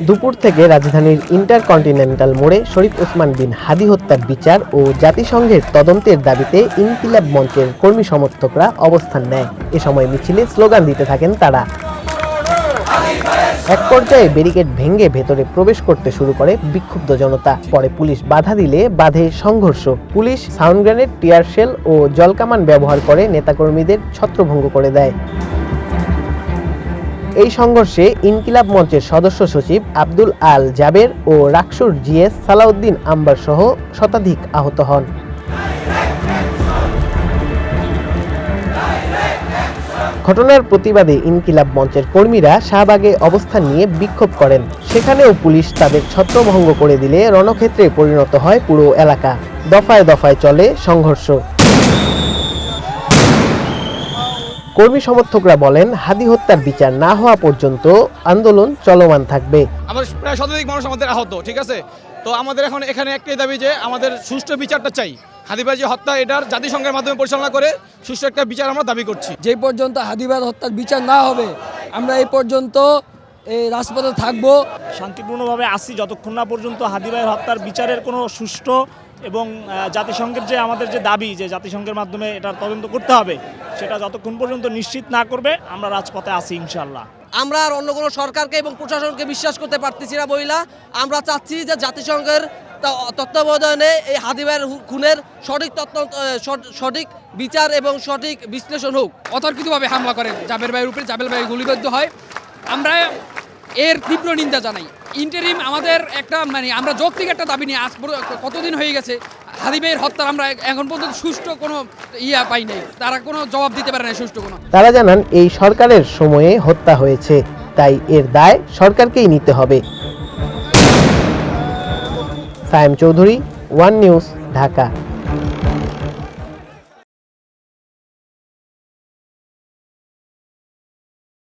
দুপুর থেকে রাজধানীর ইন্টারকন্টিনেন্টাল মোড়ে শরীফ ওসমান বিন হাদী হত্যার বিচার ও জাতিসংঘের তদন্তের দাবিতে ইনকিলাব মঞ্চের কর্মী সমর্থকরা অবস্থান নেয়। এ সময় মিছিলে স্লোগান দিতে থাকেন তারা। এক পর্যায়ে ব্যারিকেড ভেঙে ভেতরে প্রবেশ করতে শুরু করে বিক্ষুব্ধ জনতা। পরে পুলিশ বাধা দিলে বাধে সংঘর্ষ। Police sound grenade, tear shell ও জলকামান ব্যবহার করে নেতাকর্মীদের ছত্রভঙ্গ করে দেয়। এই সংঘর্ষে ইনকিলাব মঞ্চের সদস্য সচিব আব্দুল আল জাবের ও রাকসুর জিএস সালাউদ্দিন আম্বার সহ শতাধিক আহত হন। ঘটনার প্রতিবাদে ইনকিলাব মঞ্চের কর্মীরা শাহবাগে অবস্থান নিয়ে বিক্ষোভ করেন। সেখানেও পুলিশ তাদের ছত্রভঙ্গ করে দিলে রণক্ষেত্রে পরিণত হয় পুরো এলাকা। দফায় দফায় চলে সংঘর্ষ। কর্মী সমর্থকরা বলেন, হাদী হত্যার বিচার না হওয়া পর্যন্ত আন্দোলন চলমান থাকবে। আমাদের প্রায় শতাধিক মানুষ আমাদের আহত, ঠিক আছে। তো আমাদের এখন এখানে একটাই দাবি যে আমাদের সুষ্ঠু বিচারটা চাই। হাদী ভাই যে হত্যা, এটার জাতিসংঘের মাধ্যমে পরিচালনা করে সুষ্ঠু একটা বিচার আমরা দাবি করছি। যে পর্যন্ত হাদী ভাই হত্যার বিচার না হবে আমরা এই পর্যন্ত এই রাজপথে থাকবো। শান্তিপূর্ণভাবে আসি যতক্ষণ না পর্যন্ত হাদী ভাইয়ের হত্যার বিচারের কোনো সুষ্ঠু এবং জাতিসংঘের যে আমাদের যে দাবি যে জাতিসংঘের মাধ্যমে এটার তদন্ত করতে হবে, সেটা যতক্ষণ পর্যন্ত নিশ্চিত না করবে আমরা রাজপথে আসি ইনশাআল্লাহ। আমরা আর অন্য কোনো সরকারকে এবং প্রশাসনকে বিশ্বাস করতে পারতেছি না বইলা আমরা চাচ্ছি যে জাতিসংঘের তত্ত্বাবধানে এই হাদী ভাইয়ের খুনের সঠিক বিচার এবং সঠিক বিশ্লেষণ হোক। অতর্কিতভাবে হামলা করে জাবের ভাইয়ের উপরে, জাবের ভাই গুলিবিদ্ধ হয়। আমরা এর তীব্র নিন্দা জানাই। ইন্টারিম আমাদের একটা আমরা যৌক্তিক একটা দাবি নিয়ে আজ কতদিন হয়ে গেছে হাদী ভাইয়ের হত্যার আমরা এখন পর্যন্ত সুষ্ঠু কোনো পাই নাই। তারা কোনো জবাব দিতে পারে না সুষ্ঠু কোনো। তারা জানান, এই সরকারের সময়ে হত্যা হয়েছে, তাই এর দায় সরকারকেই নিতে হবে। Sayem Chowdhury, one news, Dhaka.